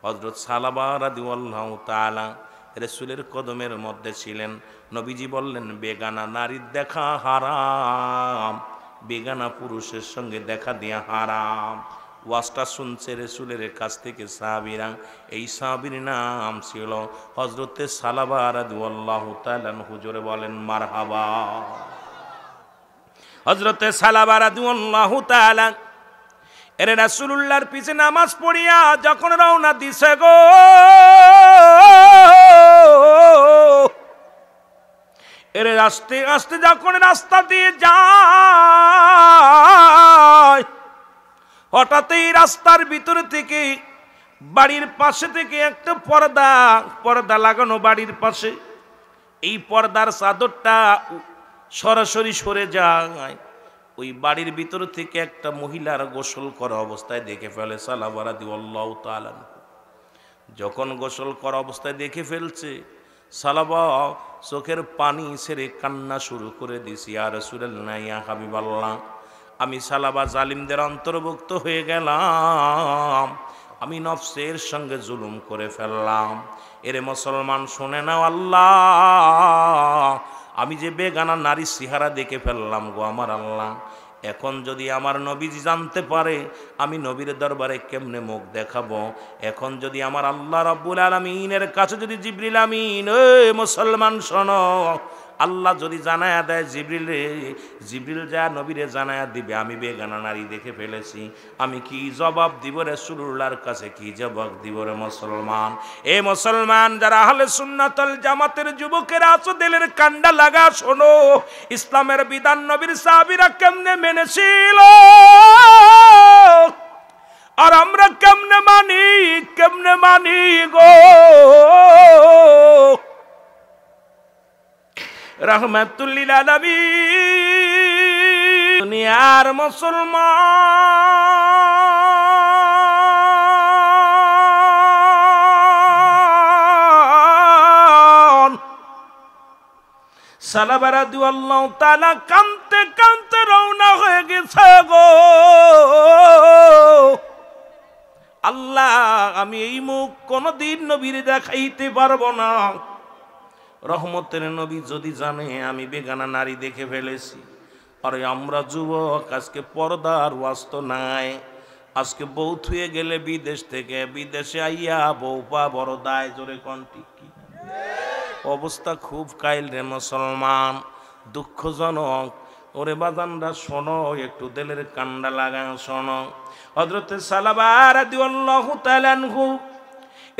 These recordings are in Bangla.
হযরত সালাবা রাদিয়াল্লাহু তাআলা রাসূলের কদমের মধ্যে ছিলেন। নবীজি বললেন, বেগানা নারীর দেখা হারাম, বেগানা পুরুষের সঙ্গে দেখা দিয়া হারাম। ওয়াজটা শুনছে রাসূলের কাছ থেকে সাহাবীরা। এই সাহাবীর নাম ছিল হযরতে সালাবা রাদিয়াল্লাহু তাআলা। হুজুরে বলেন মারহাবা। হযরতে সালাবা রাদিয়াল্লাহু তাআলা এর রাসূলুল্লাহর পিছে নামাজ পড়িয়া যখন রওনা দিছে গো, এর আস্তে আস্তে যখন রাস্তা দিয়ে যায়, হঠাৎ এই রাস্তার ভিতর থেকে বাড়ির পাশে থেকে একটা পর্দা লাগানো বাড়ির পাশে, এই পর্দার চাদরটা সরাসরি সরে যায়। ওই বাড়ির ভিতর থেকে একটা মহিলার গোসল করা অবস্থায় দেখে ফেলে সালাবা রাদিয়াল্লাহু তাআলা। যখন গোসল করা অবস্থায় দেখে ফেলছে, সালাবা চোখের পানি ছেড়ে কান্না শুরু করে দিছি, ইয়া রাসূলুল্লাহ, ইয়া হাবিবাল্লাহ, আমি সালাবা জালিমদের অন্তর্ভুক্ত হয়ে গেলাম, আমি নফসের সঙ্গে জুলুম করে ফেললাম। এরে মুসলমান শুনে নাও, আল্লাহ, আমি যে বেগানা নারী চেহারা দেখে ফেললাম গো আমার আল্লাহ, এখন যদি আমার নবীজি জানতে পারে আমি নবীর দরবারে কেমনে মুখ দেখাবো, এখন যদি আমার আল্লাহ রাব্বুল আলামিনের কাছে যদি জিবরিল আমিন, ওই মুসলমান শোনো, আল্লাহ যদি জানায়া দেয় জিবরিল যা নবীরে জানায়া দিবে আমি বেগানা নারী দেখে ফেলেছি, আমি কি জবাব দিব রাসূলুল্লাহর কাছে, কি জবাব দিব রে মুসলমান? এ মুসলমান যারা আহলে সুন্নাত ওয়াল জামাতের যুবকেরা আছো, দিলের কান্ডা লাগা শোনো, ইসলামের বিধান নবীর সাহাবীরা কেমনে মেনেছিল আর আমরা কেমনে মানি গো। রাহমাতুল লিল আলামিন দুনিয়ার মুসলমান সালাবা রাদিয়াল্লাহু তাআলা কাঁদতে কাঁদতে রওনা হয়ে গেছে গো। আল্লাহ, আমি এই মুখ কোনদিন নবীর দেখাইতে পারবো না। রহমতের নবী যদি জানে আমি বেগানা নারী দেখে ফেলেছি, আরে আমরা যুবক আজকে পর্দার ওয়াস্ত নাই, আজকে বউ থুয়ে গেলে বিদেশ থেকে, বিদেশে আইয়া বউ পা বড় দায়, জোরে কন্টি কি অবস্থা খুব কাইল রে মুসলমান, দুঃখজনক। ওরে বাজানরা শোনো, একটু দিলের কান্ডা লাগা শোনো। হযরতে সালাবা রাদিয়াল্লাহু তাআলা আনহু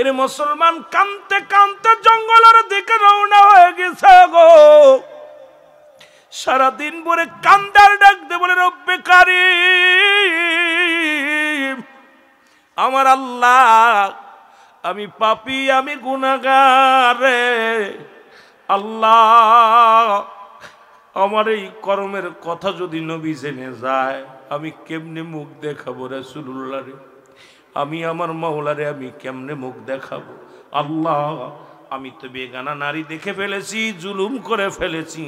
এর মুসলমান কাঁদতে কাঁদতে জঙ্গলের দিকে রওনা হয়ে গেছে গো। সারাদিন ভরে কান্দার ডাক দে বলে, রব্বে কারীম, আমার আল্লাহ, আমি পাপী, আমি গুনাহগার রে আল্লাহ, আমার এই কর্মের কথা যদি নবী জেনে যায় আমি কেমনে মুখ দেখাবো রাসূলুল্লাহ রে, আমি আমার মাওলারে আমি কেমনে মুখ দেখাবো? আল্লাহ, আমি তো বেগানা নারী দেখে ফেলেছি, জুলুম করে ফেলেছি,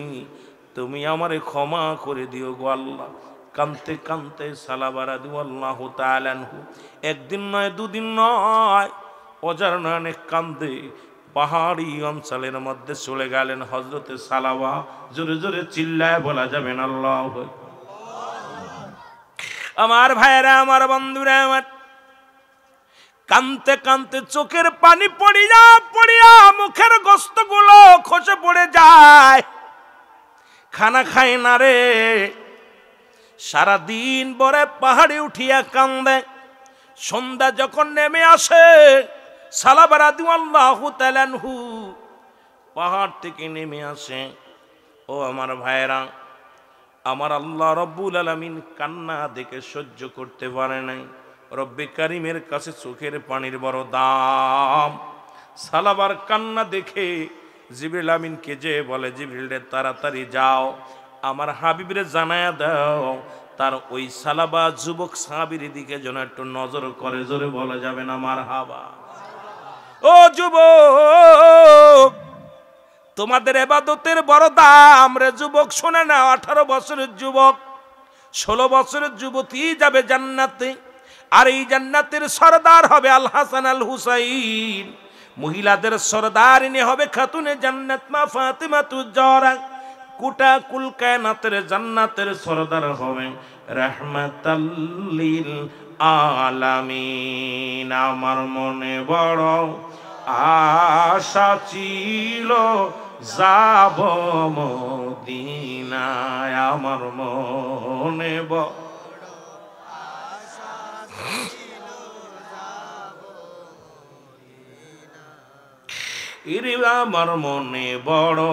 তুমি আমারে ক্ষমা করে দিও গো আল্লাহ। কাঁদতে কাঁদতে সালাবা রাদিয়াল্লাহু তাআলা আনহু একদিন নয় দুদিন নয় অজার নয়নে কান্দে পাহাড়ি অঞ্চলের মধ্যে চলে গেলেন হযরতে সালাবা। জোরে জোরে চিল্লায় বলা যাবে না আল্লাহু আকবার। আমার ভাইরা, আমার বন্ধুরা, আমার কাঁদতে কাঁদতে চোখের পানি পড়িয়া পড়িয়া মুখের গোস্তগুলো খসে পড়ে যায়, খানা খায় না রে। সারাদিন বরে পাহাড়ে উঠিয়া কান্দে। সন্ধ্যা যখন নেমে আসে, সালাবা রাদিয়াল্লাহু তাআলা আনহু পাহাড় থেকে নেমে আসে। ও আমার ভাইরা, আমার আল্লাহ রব্বুল আলামিন কান্না দেখে সহ্য করতে পারে নাই। রব্বে কারিমের কাছে চোখের পানির বড় দাম। সালাবার কান্না দেখে জিবরিল আমিনকে যে বলে, জিবরিল রে তাড়াতাড়ি যাও, আমার হাবিবরে জানায়া দাও তার ওই সালাবা যুবক সাহাবীর দিকে যেন একটু নজর করে। জোরে বলা যাবে না মারহাবা। ও যুবক, তোমাদের ইবাদতের বড় দাম রে যুবক। শোনে না, 18 বছরের যুবক, 16 বছরের যুবতী যাবে জান্নাতে, আর এই জান্নাতের সরদার হবে আল হাসান আল হুসাইন, মহিলাদের সরদারিনী হবে খাতুনে জান্নাত মা ফাতিমাতুজ জাহরা, গোটা কুল কায়নাতের জান্নাতের সরদার হবে রাহমাতাল লিল আলামিন। আমার মনে বড় আশা ছিল যাব মদিনায়, আমার মনে বড় আমার মনে বড়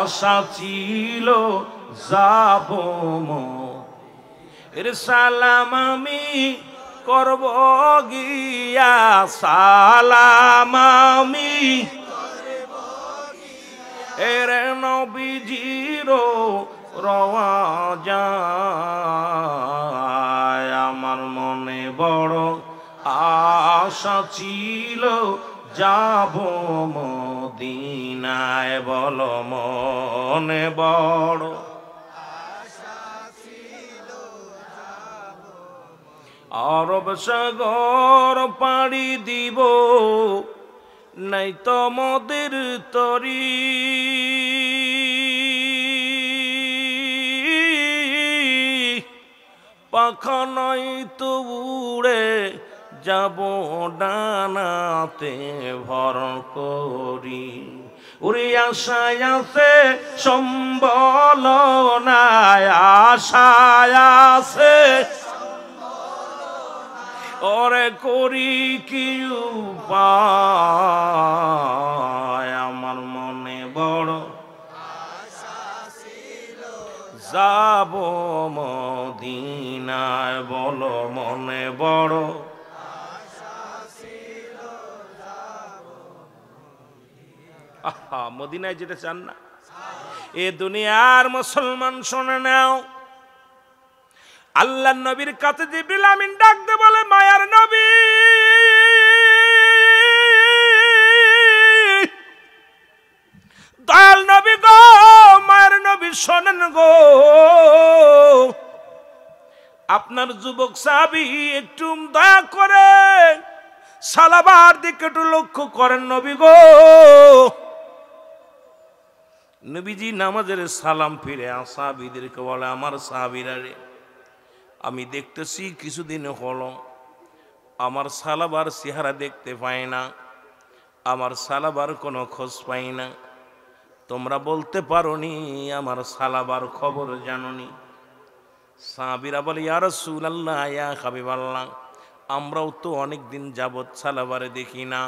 আশা ছিল যাব এর সালাম আমি করব গিয়া, সালাম আমি এর নবীজির রওয়াজায়। আমার মনে বড় আশা ছিল যাব মদিনায়, বলো মনে বড় আরব সাগর পাড়ি দিব নাই তো মোদের তরি, পাখা নাই তো উড়ে যাব ডানাতে ভর করি, উড়ে আশায় আছে সম্বল নাই, আশায় আছে ওরে করি কি উপায়। আমার মনে বড় যাব মদিনায়, বলো মনে বড় আহা মদিনায় যেতে চান না? এ দুনিয়ার মুসলমান শুনে নাও, আল্লাহর নবীর কাছে জিবরিল আমিন ডাকতে বলে মায়ার নবী, দয়াল নবী গো, মায়ের নবী শোনেন গো, আপনার যুবক সাহাবী একটু দয়া করে সালাবার দিকে একটু লক্ষ্য করেন নবী গো। নবীজি নামাজের সালাম ফিরে সাহাবীদেরকে বলে আমার সাহাবীরা রে, আমি দেখতেছি কিছুদিন হলো আমার সালাবার চেহারা দেখতে পাই না, আমার সালাবার কোনো খোঁজ পাই না, তোমরা বলতে পারো নি আমার সালাবার খবর জানোনি? সাহাবীরা বলে ইয়া রাসূলুল্লাহ ইয়া হাবিবাল্লাহ, আমরাও তো অনেক দিন যাবৎ সালাবারে দেখি না,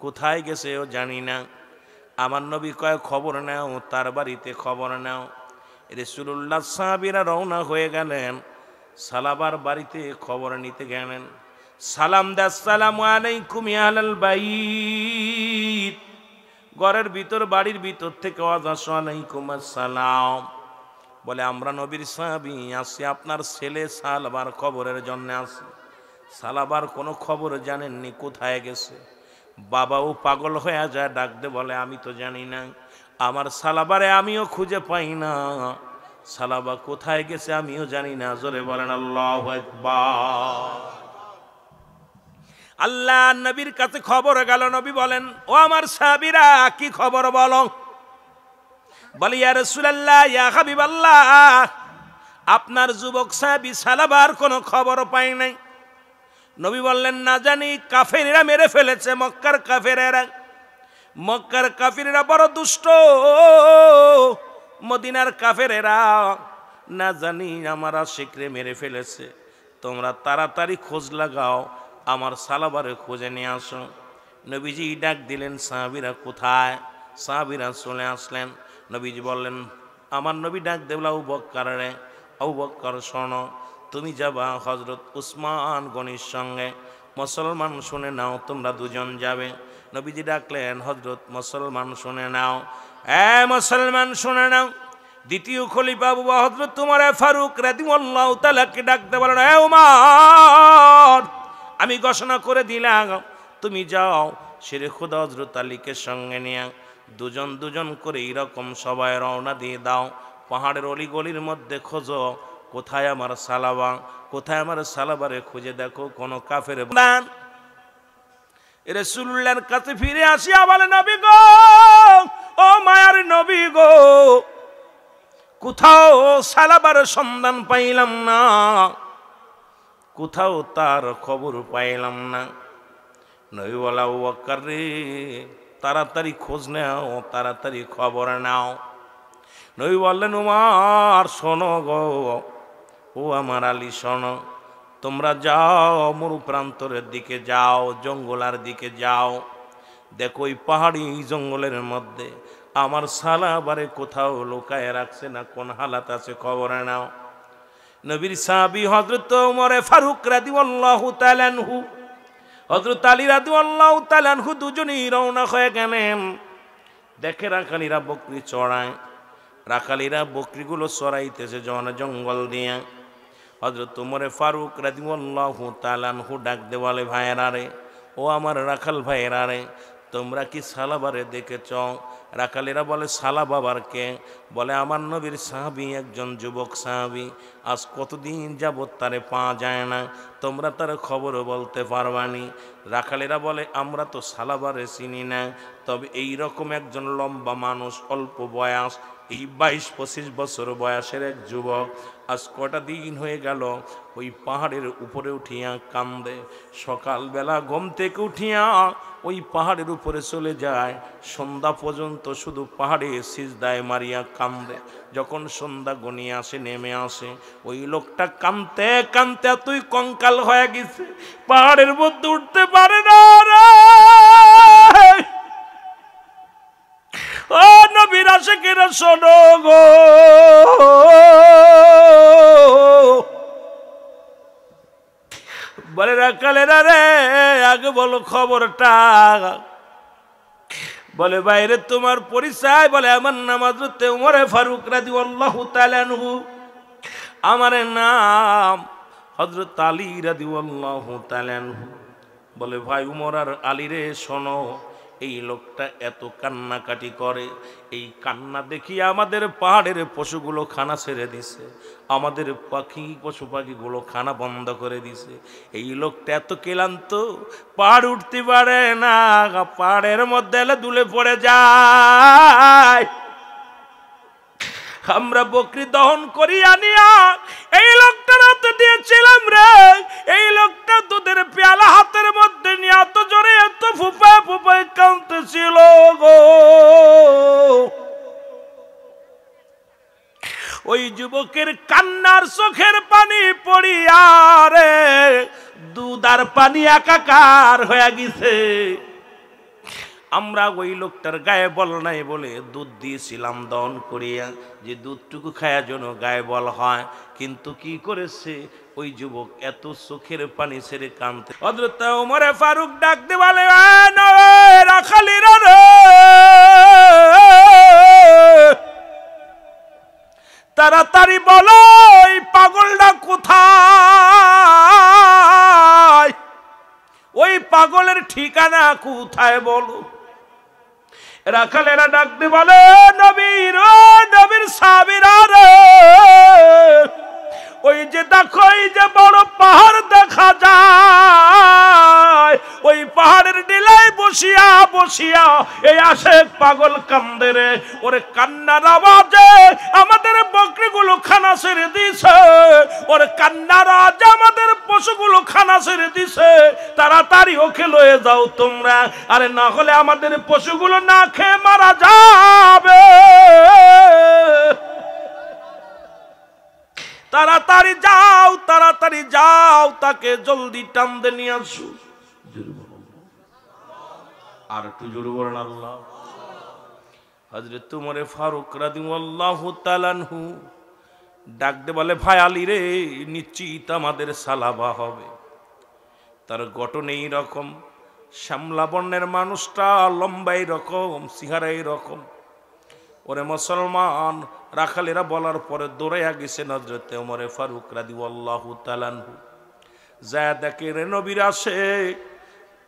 কোথায় গেছে ও জানি না। আমার নবী কয় খবর নাও, তার বাড়িতে খবর নাও। রাসূলুল্লাহ সাহাবীরা রওনা হয়ে গেলেন, সালাবার বাড়িতে খবর নিতে গেলেন। সালাম দে আসসালামু আলাইকুম ইয়া আহলাল বাইত, ঘরের ভিতর বাড়ির ভিতর থেকে আওয়াজ আসে আলাইকুম আসসালাম। বলে আমরা নবীর সাহাবী আসি আপনার ছেলে সালাবার খবরের জন্য আসি। সালাবার কোনো খবর জানেননি, কোথায় গেছে? বাবাও পাগল হয়ে যায়, ডাকতে বলে আমি তো জানি না, আমার সালাবারে আমিও খুঁজে পাই না, সালাবা কোথায় গেছে আমিও জানি না। জোরে বলেন আল্লাহু আকবার। আল্লাহ নবীর কাছে খবর গেল, নবী বলেন ও আমার সাহাবীরা কি খবর বলো? বলে ইয়া রাসূলুল্লাহ ইয়া হাবিবাল্লাহ, আপনার যুবক সাহাবী সালাবার কোনো খবর পাই নাই। নবী বললেন না জানি কাফেরেরা মেরে ফেলেছে, মক্কার কাফেরেরা। মক্কার কাফেরেরা বড় দুষ্ট, মদিনার কাফেরেরা না জানি আমার আশিকরে মেরে ফেলেছে, তোমরা তাড়াতাড়ি খোঁজ লাগাও, আমার সালাবারে খুঁজে নিয়ে আসো। নবীজি ডাক দিলেন সাহাবীরা কোথায়? সাহাবীরা চলে আসলেন। নবীজি বললেন, আমার নবী ডাক দেবলা আবু বকর রে, আবু বকর শোনো, তুমি যাবা হযরত উসমান গনির সঙ্গে, মুসলমান শুনে নাও তোমরা দুজন যাবে। নবীজি ডাকলেন হযরত মুসলমান শুনে নাও, এ মুসলমান শুনে নাও, দ্বিতীয় খলিফা আবু বকর হযরত উমর ফারুক রাদিয়াল্লাহু তাআলাকে ডাকতে বলেন, এ উমর, আমি ঘোষণা করে দিলাম তুমি যাও শেরে খোদা হযরত আলীকে সঙ্গে নিয়ে দুজন দুজন করে এরকম সবাই রওনা দিয়ে দাও, পাহাড়ের অলিগলির মধ্যে খোঁজো, কোথায় আমার সালাবা, কোথায় আমার সালাবারে খুঁজে দেখো। কোন কাফের বান্দান রাসূলুল্লাহর কাছে ফিরে আসিয়া বলে, নবী গো, ও মায়ার নবী গো, কোথাও সালাবার সন্ধান পাইলাম না, কোথাও তার খবর পাইলাম না। নবী বলে, আবু বকর রে, তাড়াতাড়ি খোঁজ নাও, তাড়াতাড়ি খবর নাও। নবী বললেন, উমর শোনো গো, ও আমার আলী শোনো, তোমরা যাও মরু প্রান্তরের দিকে যাও, জঙ্গলার দিকে যাও, দেখো ওই পাহাড়ি জঙ্গলের মধ্যে আমার সালাবারে কোথাও লুকায় রাখছে না, কোন হালাত আছে খবর নাও। নবীর সাহাবী হযরত ওমর ফারুক রাদিয়াল্লাহু তাআলা আনহু, হযরত আলী রাদিয়াল্লাহু তাআলা আনহু দুজনেই রওনা হয়ে গেলেন। দেখে রাখালিরা বকরি চড়ায়, রাখালিরা বকরিগুলো চড়াইতেছে জঙ্গল দিয়ে। হযরত ওমর ফারুক রাদিয়াল্লাহু তাআলা আনহু ডাক দে বলে, ভাইয়েরা রে, ও আমার রাখাল ভাইয়েরা রে, তোমরা কি সালাবারে দেখেছ? রাখালেরা বলে, সালাবাবার কে? বলে, আমার নবীর সাহাবী, একজন যুবক সাহাবী, আজ কতদিন যাবত তারে পাওয়া যায় না, তোমরা তার খবরও বলতে পারবানি। রাখালেরা বলে, আমরা তো সালাবারে চিনি না, তবে এই রকম একজন লম্বা মানুষ, অল্প বয়স, এই 22-25 বছর বয়সের এক যুবক, আজ কটা দিন হয়ে গেল ওই পাহাড়ের উপরে উঠিয়া কান্দে। সকালবেলা ঘুম থেকে উঠিয়া ওই পাহাড়ের উপরে চলে যায়, সন্ধ্যা পর্যন্ত শুধু পাহাড়ে সিজদায় মারিয়া কান্দে। যখন সন্ধ্যা গনিয়ে আসে, নেমে আসে, ওই লোকটা কাঁদতে কাঁদতে তুই কঙ্কাল হয়ে গেছে, পাহাড়ের মধ্যে উঠতে পারে না রে। ও নবীর আশিকেরা শোনো গো, বলে রাখালেরা রে, আগে বলো খবরটা। বলে, বাইরে তোমার পরিচয়? বলে, আমার নাম হযরত ওমর ফারুক রাদিয়াল্লাহু তাআলা আনহু, আমার নাম হযরত আলী রাদিয়াল্লাহু তাআলা আনহু। বলে, ভাই উমর আর আলী রে, শোনো, এই লোকটা এত কান্নাকাটি করে, এই কান্না দেখিয়ে আমাদের পাহাড়ের পশুগুলো খানা ছেড়ে দিছে, আমাদের পশু পাখিগুলো খানা বন্ধ করে দিছে। এই লোকটা এত ক্লান্ত, পাহাড় উঠতে পারে না, পাহাড়ের মধ্যে এলে দুলে পড়ে যায়। আমরা বকরি দহন করি আনিয়া এই লোকটার হাতে দিয়েছিলাম রে, এই লোকটা দুধের পেয়ালা হাতের মধ্যে নিয়ে এত জোরে এত ফুপায় ফুপায় কাঁদতেছিল গো। ওই যুবকের কান্নার চোখের পানি পড়িয়া রে দুধ আর পানি একাকার হয়ে গেছে। আমরা ওই লোকটার গায়ে বল নাই বলে দুধ দিয়েছিলাম দহন করিয়া, যে দুধটুকু খায়া যেন গায়ে বল হয়, কিন্তু কি করেছে ওই যুবক এত চোখের পানি ছেড়ে কাঁদতে। হযরত ওমর ফারুক ডাক দে বলে, রাখালিরা রে, তাড়াতাড়ি বলো ওই পাগলটা কোথায়, ওই পাগলের ঠিকানা কোথায় বলো। রাখালেরা ডাক দিয়ে বলে, নবীর সাহাবীরা রে, ওই যে দেখো, এই যে বড় পাহাড় দেখা যায়, ওই পাহাড়ের ডিলায় বসিয়া বসিয়া এই আশেক পাগল কান্দে রে। ওরে কান্নার আওয়াজে আমাদের বকরিগুলো খানা ছেড়ে দিছে, ওরে কান্নার আওয়াজে আমাদের পশুগুলো খানা ছেড়ে দিছে, তাড়াতাড়ি ওকে লয়ে যাও তোমরা, আরে না হলে আমাদের পশুগুলো না খেয়ে মারা যাবে। তাড়াতাড়ি যাও, তাড়াতাড়ি যাও, তাকে জলদি টানতে নিয়ে আসো। আর একটু জোরে বলেন আল্লাহ। হযরত ওমর ফারুক রাদিয়াল্লাহু তাআলা আনহু ডাক দে বলে, ভাই আলী রে, নিশ্চিত আমাদের সালাবা হবে। তার গঠন এই রকম, শ্যামলা বর্ণের মানুষটা, লম্বাই রকম, চেহারাই রকম। ওরে মুসলমান, রাখালেরা বলার পরে দৌড়াইয়া গেছেন হযরত ওমর ফারুক রাদিয়াল্লাহু তাআলা আনহু। যায় দেখে রে নবীর আসে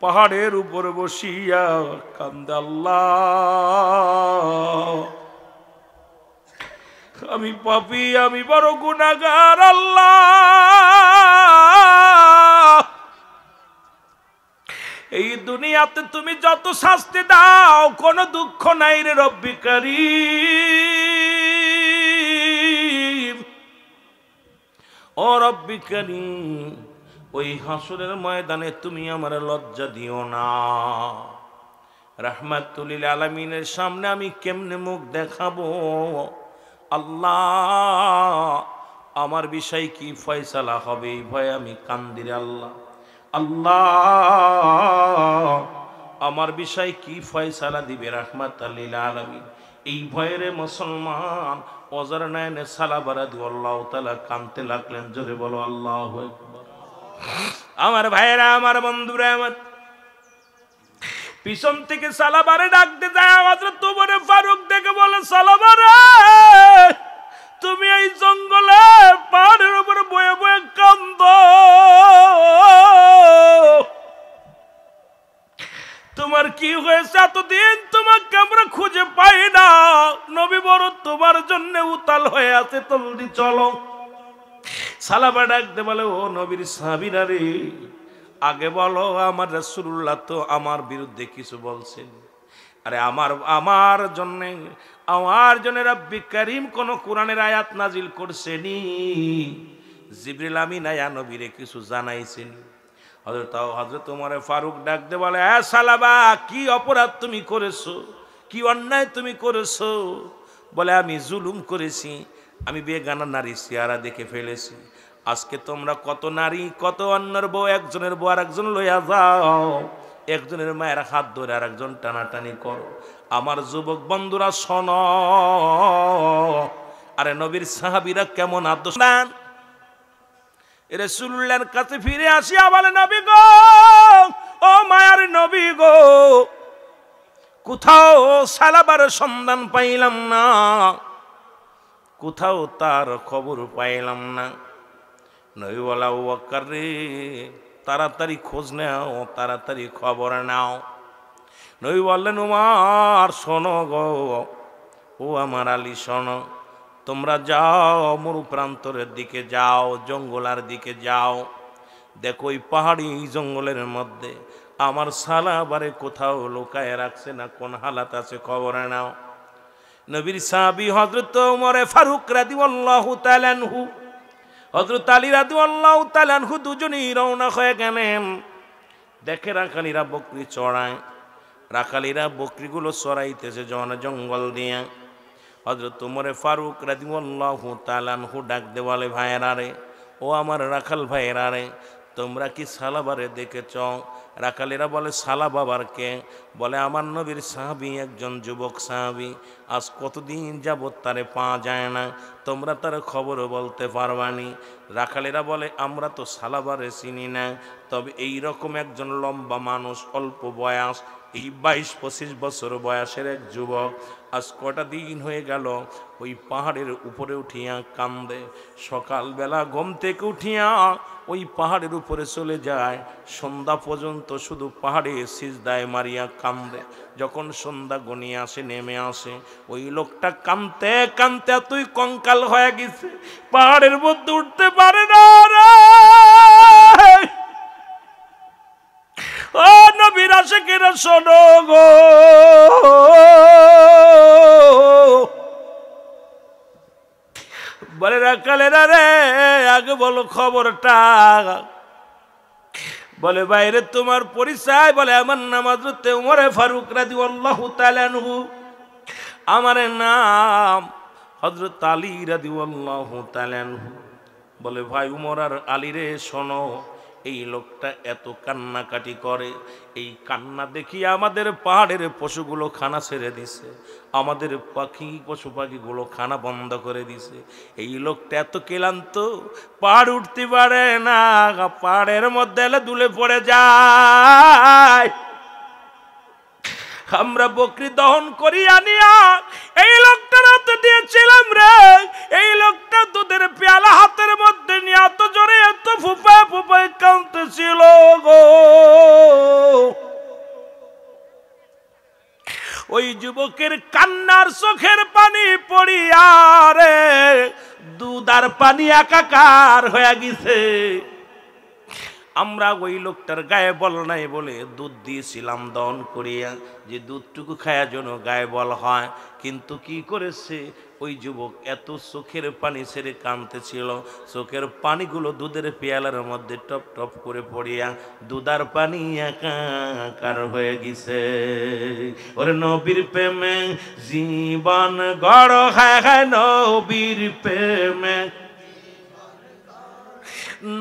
পাহাড়ের উপরে বসিয়া কান্দে, আল্লাহ আমি পাপী, আমি বড় গুনাহগার আল্লাহ। এই দুনিয়াতে তুমি যত শাস্তি দাও কোনো দুঃখ নাই রে রব্বি কারীম। ও রব্বি কারীম, ওই হাসরের ময়দানে তুমি আমার লজ্জা দিও না। রাহমাতুল লিল আলামিনের সামনে আমি কেমনে মুখ দেখাবো আল্লাহ? আমার বিষয় কি ফয়সালা হবে এই ভয়ে আমি কান্দি রে আল্লাহ। আল্লাহ আমার বিষয় কি ফয়সালা দিবে রাহমাতুল লিল আলামিন, এই ভয়ের মুসলমান ওজার নয়নে সালাবারা দিয়ে আল্লাহ তাআলা কাঁদতে লাগলেন। জোরে বলো আল্লাহু আকবার। আমার ভাইরা, আমার বন্ধুরা, আমার পিছন থেকে সালাবারে ডাকতে যায়। হযরত ওমর ফারুক দেখে বলে, সালাবারে তুমি এই জঙ্গলে পাহাড়ের উপরে বয়ে বয়ে কাঁদো, তোমার কি হয়েছে? এতদিন তোমাকে আমরা খুঁজে পাই না, নবী বড় তোমার জন্য উতাল হয়ে আছে, জলদি চলো। সালাবা ডাকতে বলে, ও নবীর সাহাবীরা রে, আগে বলো আমার রাসূলুল্লাহ তো আমার বিরুদ্ধে কিছু বলছেন। আরে আমার জন্য রব্বি কারীম কোন কোরআনের আয়াত নাজিল করছেনি? জিবরিল আমিন আয়া নবীরে কিছু জানাইছেন? হযরত ওমর ফারুক ডাকতে বলে, হ্যাঁ সালাবা, কি অপরাধ তুমি করেছো? কি অন্যায় তুমি করেছো? বলে, আমি জুলুম করেছি, আমি বেগানা নারী চেহারা দেখে ফেলেছি। আজকে তোমরা কত নারী, কত অন্যের বউ, একজনের বউ আর একজন লইয়া যাও, একজনের মায়ের হাত ধরে আর একজন টানাটানি করো। আমার যুবক বন্ধুরা শোনো, আরে নবীর সাহাবীরা কেমন আদর্শ। রাসূলুল্লাহর কাছে ফিরে আসিয়া বলে, নবী গো, ও মায়ার নবী গো, কোথাও সালাবার সন্ধান পাইলাম না, কোথাও তার খবর পাইলাম না। নবী বলা, ও বকর রে, তাড়াতাড়ি খোঁজ নাও, তাড়াতাড়ি খবর নাও। নবী বললেন, ওমর শোনো গো, ও আমার আলী শোনো, তোমরা যাও মরু প্রান্তরের দিকে যাও, জঙ্গলার দিকে যাও, দেখো ওই পাহাড়ি জঙ্গলের মধ্যে আমার সালাবারে কোথাও লুকায় রাখছে না, কোন হালাত আছে খবর নাও। নবীর সাহাবী হযরত ওমর ফারুক রাদিয়াল্লাহু তাআলা আনহু, হযরত আলী রাদিয়াল্লাহু তাআলা আনহু দুজনেই রওনা হয়ে গেলেন। দেখে রাখালিরা বকরি চড়ায়, রাখালিরা বকরিগুলো চড়াইতেছে জঙ্গল দিয়ে। হযরত ওমর ফারুক রাদিয়াল্লাহু তাআলা আনহু ডাক দে বলে, ভাইয়েরা রে, ও আমার রাখাল ভাইয়েরা রে, তোমরা কি সালাবারে দেখেছ? রাখালেরা বলে, সালাবাবার কে? বলে, আমার নবীর সাহাবী, একজন যুবক সাহাবী, আজ কতদিন যাবত তারে পাওয়া যায় না, তোমরা তার খবরও বলতে পারবানি। রাখালেরা বলে, আমরা তো সালাবারে চিনি না, তবে এই রকম একজন লম্বা মানুষ, অল্প বয়স, এই 22-25 বছর বয়সের এক যুবক, আজ কটা দিন হয়ে গেল ওই পাহাড়ের উপরে উঠিয়া কান্দে। সকালবেলা ঘুম থেকে উঠিয়া ওই পাহাড়ের উপরে চলে যায়, সন্ধ্যা পর্যন্ত শুধু পাহাড়ে সিজদায় মারিয়া কান্দে। যখন সন্ধ্যা গনিয়ে আসে, নেমে আসে, ওই লোকটা কাঁদতে কাঁদতে তুই কঙ্কাল হয়ে গেছে, পাহাড়ের মধ্যে উঠতে পারে না রে। ও নবীর আশিকেরা শোনো গো, বলে রাখালেরা রে, আগে বলো খবরটা। বলে, বাইরে তোমার পরিচয়? বলে, আমার নাম হযরত ওমর ফারুক রাদিয়াল্লাহু তাআলা আনহু, আমার নাম হযরত আলী রাদিয়াল্লাহু তাআলা আনহু। বলে, ভাই উমর আর আলী রে, শোনো, এই লোকটা এত কান্নাকাটি করে, এই কান্না দেখিয়ে আমাদের পাহাড়ের পশুগুলো খানা ছেড়ে দিছে, আমাদের পশু পাখিগুলো খানা বন্ধ করে দিছে। এই লোকটা এত ক্লান্ত, পাহাড় উঠতে পারে না, পাহাড়ের মধ্যে এলে দুলে পড়ে যায়। আমরা বকরি দহন করি আনিয়া এই লোকটার হাতে দিয়েছিলাম রে, এই লোকটা দুধের পেয়ালা হাতের মধ্যে নিয়ে এত জোরে এত ফুপায় ফুপায় কাঁদতেছিল গো। ওই ওই যুবকের কান্নার চোখের পানি পড়িয়া রে দুধ আর পানি একাকার হয়ে গেছে। আমরা ওই লোকটার গায়ে বল নাই বলে দুধ দিয়েছিলাম দন করিয়া, যে দুধটুকু খাওয়ার জন্য গায়ে বল হয়। কিন্তু কি করেছে ওই যুবক, এত চোখের পানি ছেড়ে কাঁদতেছিল, চোখের পানিগুলো দুধের পেয়ালার মধ্যে টপ টপ করে পড়িয়া দুধার পানি একাকার হয়ে গেছে। ওরে নবীর প্রেমে জীবন গড়, হ্যাঁ হ্যাঁ নবীর প্রেমে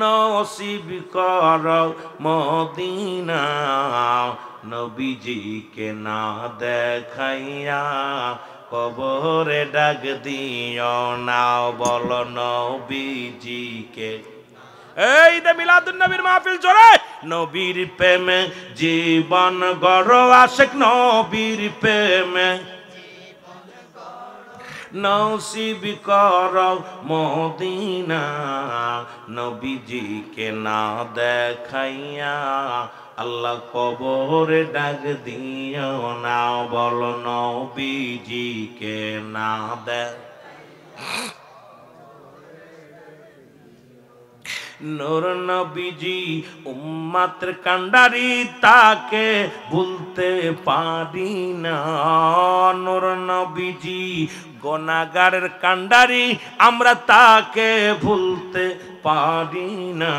নসিব কর মদিনা, নবীজিকে না দেখাইয়া কবরে ডাক দিও না, বল নবীজিকে। এই দে মিলাদুন নবীর মাহফিল জোরে। নবীর প্রেমে জীবন গড় আশিক, নবীর প্রেমে নসিব কর মদিনা, নবীজিকে না দেখাইয়া আল্লাহ কবরে ডাক দিও না, বল নবীজিকে না দেখ। নূর নবীজি উম্মতের কান্ডারি, তাকে ভুলতে পারি না। নূর নবীজি গুনাহগারের কান্ডারি, আমরা তাকে ভুলতে পারি না।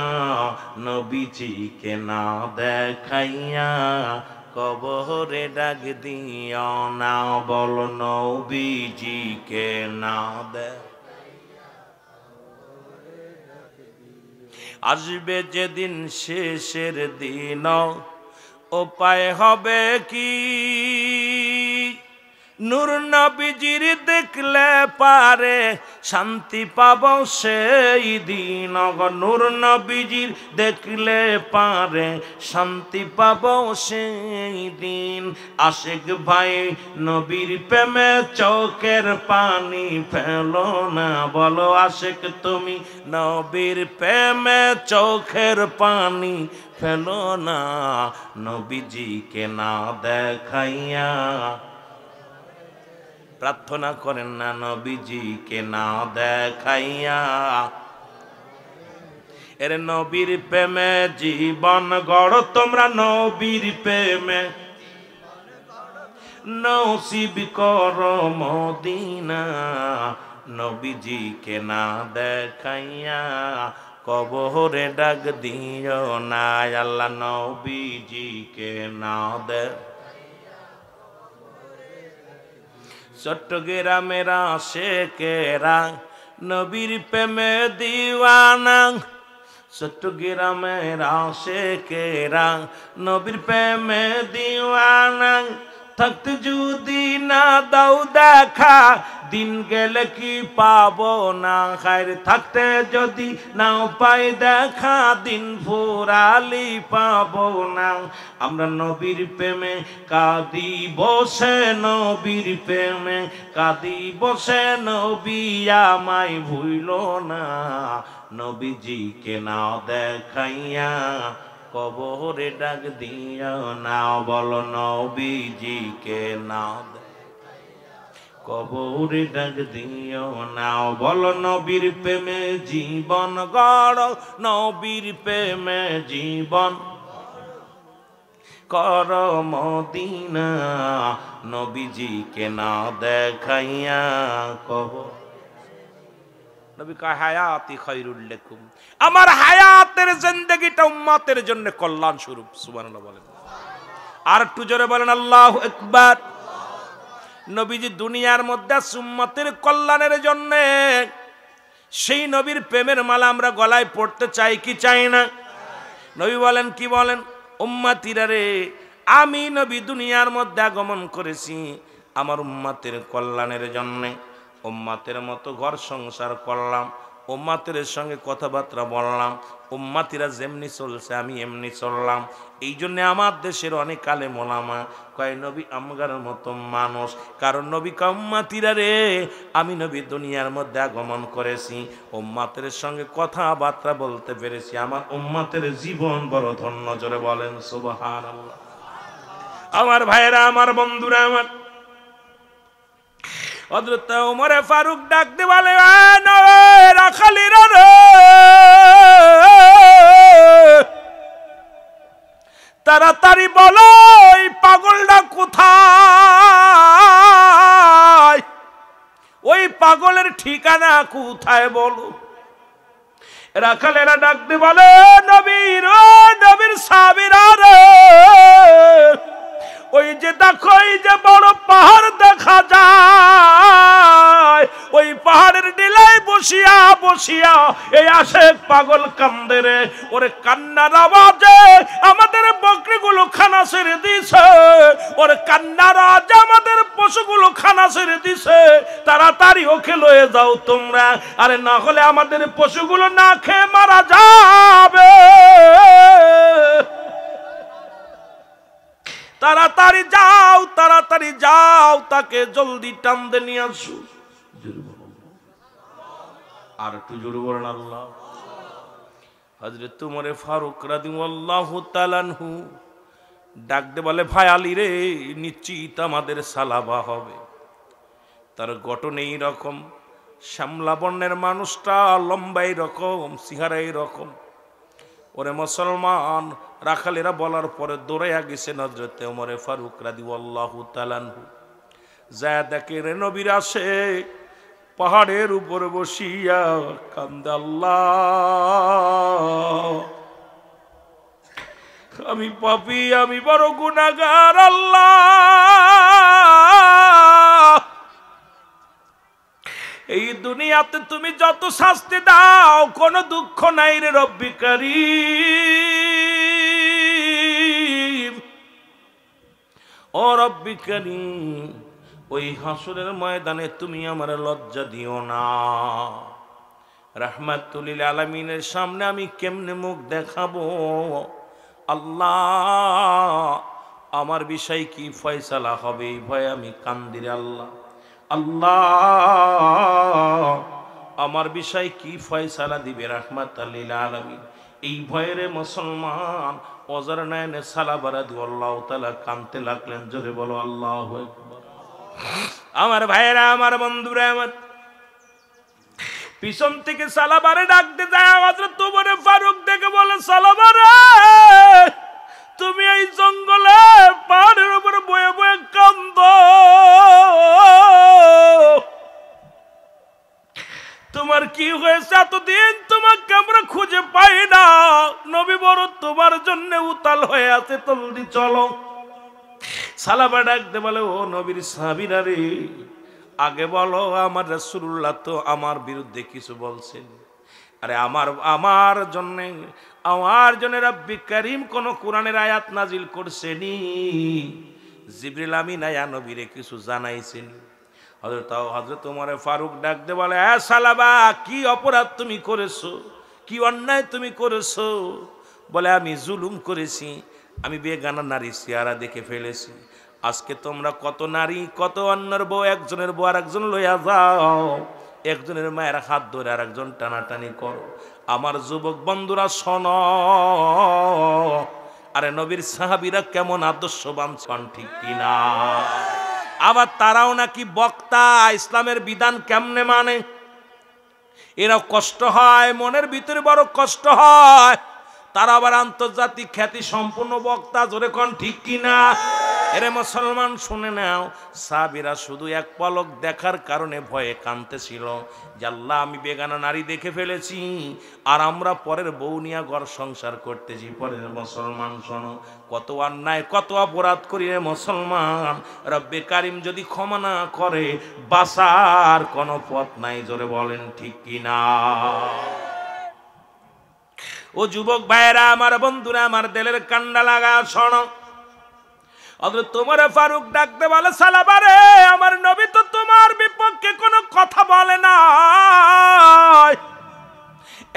নবীজিকে না দেখাইয়া কবরে ডাক দিও না, বল নবীজিকে না দেখ। আসবে যেদিন শেষের দিন, উপায় হবে কি? নূর নবীজির দেখলে পারে শান্তি পাব সেই দিন। নূর নবীজির দেখলে পারে শান্তি পাব সেই দিন। আশিক ভাই নবীর প্রেমে চোখের পানি ফেলো না, বলো আশিক তুমি নবীর প্রেমে চোখের পানি ফেলো না। নবীজিকে না দেখাইয়া প্রার্থনা করেন না, নবীজিকে না দেখাইয়া। এর নবীর প্রেমে জীবন গড় তোমরা, নবীর প্রেমে নসিব কর মদিনা, নবীজিকে না দেখাইয়া কবরে ডাক দিও না, আল্লাহ নবীজিকে না দেখ। চট্টগ্রামের আশেকেরা নবীর প্রেমে দিওয়ানা, চট্টগ্রামের আশেকেরা নবীর প্রেমে দিওয়ানা। থাকতে যদি না দাও দেখা, দিন গেলে কি পাবো না খায়। থাকতে যদি নাও পাই দেখা, দিন ফুরালি পাবো না। আমরা নবীর প্রেমে কাঁদি বসে, নবীর প্রেমে কাঁদি বসে। নবী আমায় ভুইল না, নবীজিকে না দেখাইয়া কবরে ডাক দিও না, বল নবীজিকে না কবরে ডাক দিও না, বল নবীর প্রেমে জীবন গড়, নবীর প্রেমে জীবন কর মদিনা, নবীজিকে না দেখাইয়া কবর। নবী কয় হায়াতি খায়রুল লাকুম, আমার হায়াতের জিন্দেগিটা উম্মতের জন্য কল্যাণ স্বরূপ। সুবহানাল্লাহ বলেন, আর একটু জোরে বলেন আল্লাহু আকবার। নবীজি দুনিয়ার মধ্যে উম্মতের কল্যাণের জন্য, সেই নবীর প্রেমের মালা আমরা গলায় পড়তে চাই কি চাই না? নবী বলেন, কি বলেন? উম্মতিরা রে, আমি নবী দুনিয়ার মধ্যে আগমন করেছি আমার উম্মতের কল্যাণের জন্য। উম্মতের মতো ঘর সংসার করলাম, উম্মতের সঙ্গে কথাবার্তা বললাম, উম্মতিরা যেমনি চলছে আমি এমনি চললাম। এই জন্য আমার দেশের অনেক আলেম ওলামা কয় নবী আমগার মতো মানুষ। কারণ নবী কয় উম্মতিরা রে, আমি নবী দুনিয়ার মধ্যে আগমন করেছি, উম্মতের সঙ্গে কথাবার্তা বলতে পেরেছি, আমার উম্মতের জীবন বড় ধন্য। জোরে বলেন সুবহানাল্লাহ। আমার ভাইয়েরা, আমার বন্ধুরা, আমার হযরত ওমর ফারুক ডাক দিয়ে বলে, রাখালিরা রে, তাড়াতাড়ি বলো এই পাগলটা কোথায়, ওই পাগলের ঠিকানা কোথায় বলো। রাখালেরা ডাক দিয়ে বলে, নবীর সাহাবীরা রে, ওই যে দেখো এই যে বড় পাহাড় দেখা যায়, ওই পাহাড়ের ডিলায় বসিয়া বসিয়া এই আশেক পাগল কান্দে রে। ওরে কান্নার আওয়াজে আমাদের বকরিগুলো খানা ছেড়ে দিছে, ওরে কান্নার আওয়াজে আমাদের পশুগুলো খানা ছেড়ে দিছে, তাড়াতাড়ি ওকে লয়ে যাও তোমরা, আরে না হলে আমাদের পশুগুলো না খেয়ে মারা যাবে। তাড়াতাড়ি যাও, তাড়াতাড়ি যাও, তাকে জলদি টানতে নিয়ে আসো। আর একটু জোরে বলেন আল্লাহ। হযরত ওমর ফারুক রাদিয়াল্লাহু তাআলা আনহু ডাক দিয়ে বলে, ভাই আলী রে, নিশ্চিত আমাদের সালাবা হবে। তার গঠন এই রকম, শ্যামলা বর্ণের মানুষটা, লম্বা এই রকম, চেহারা এই রকম। ওরে মুসলমান, রাখালেরা বলার পরে দৌড়াইয়া গেছেন হযরত ওমর ফারুক রাদিয়াল্লাহু তাআলা আনহু। যায় দেখে রে নবীর আসে পাহাড়ের উপর বসিয়া কান্দে, আল্লাহ আমি পাপী, আমি বড় গুনাহগার, আল্লাহ এই দুনিয়াতে তুমি যত শাস্তি দাও কোনো দুঃখ নাই রে রব্বি কারীম, ও রব্বি কারীম, ওই হাসরের ময়দানে তুমি আমার লজ্জা দিও না। রাহমাতুল লিল আলামিনের সামনে আমি কেমনে মুখ দেখাবো, আল্লাহ আমার বিষয় কি ফয়সালা হবে, এই ভয়ে আমি কান্দি রে আল্লাহ। আল্লাহ আমার বিষয় কি ফয়সালা দিবে রাহমাতুল লিল আলামিন, এই ভয়ের মুসলমান ওজর নয়নে সালাবারা দিয়ে আল্লাহ তাআলা কাঁদতে লাগলেন। জোরে বলো আল্লাহু আকবার। আমার ভাইরা, আমার বন্ধুরা, আমার পিছন থেকে সালাবারে ডাকতে যায়। হযরত ওমর ফারুক দেখে বলে, সালাবারে তুমি এই জঙ্গলে পাহাড়ের উপরে বয়ে বয়ে কান্দো, তোমার কি হয়েছে? এতদিন তোমাকে আমরা খুঁজে পাই না, নবী বড় তোমার জন্য উতাল হয়ে আছে, জলদি চলো। সালাবা ডাকতে বলে, ও নবীর সাহাবীরা রে, আগে বলো আমার রাসূলুল্লাহ তো আমার বিরুদ্ধে কিছু বলছেন, আরে আমার জন্য রব্বি কারীম কোন কোরআনের আয়াত নাজিল করছেনি? জিবরিল আমিন আয়া নবীরে কিছু জানাইছেন? হযরত ওমর ফারুক ডাকতে বলে, সালাবা কি অপরাধ তুমি করেছো, কি অন্যায় তুমি করেছো? বলে, আমি জুলুম করেছি, আমি বেগানা নারী চেহারা দেখে ফেলেছি। আজকে তোমরা কত নারী, কত অন্যের বউ, একজনের বউ আর একজন লইয়া যাও, একজনের মায়ের হাত ধরে আর একজন টানাটানি করো। আমার যুবক বন্ধুরা শোনো, আরে নবীর সাহাবীরা কেমন আদর্শবান ছিলেন, ঠিক কিনা? আবার তারাও নাকি বক্তা, ইসলামের বিধান কেমনে মানে, এরা কষ্ট হয়, মনের ভিতরে বড় কষ্ট হয়। তারা আবার আন্তর্জাতিক খ্যাতি সম্পূর্ণ বক্তা, জোরে কোন ঠিক কিনা? এরে মুসলমান শুনে নাও, সাহাবীরা শুধু এক পলক দেখার কারণে ভয়ে কাঁদতেছিল যে আল্লাহ আমি বেগানা নারী দেখে ফেলেছি, আর আমরা পরের বউ নিয়ে ঘর সংসার করতেছি। পরের মুসলমান শোনো, কত অন্যায়, কত অপরাধ করি রে মুসলমান, রব্বে কারিম যদি ক্ষমা না করে বাঁচার কোনো পথ নাই, জোরে বলেন ঠিক কিনা? ও যুবক ভাইয়েরা, আমার বন্ধুরা, আমার দিলের কান্ডা লাগা শোনো। হযরত ওমর ফারুক ডাকতে বলে, সালাবারে আমার নবী তো তোমার বিপক্ষে কোনো কথা বলে না,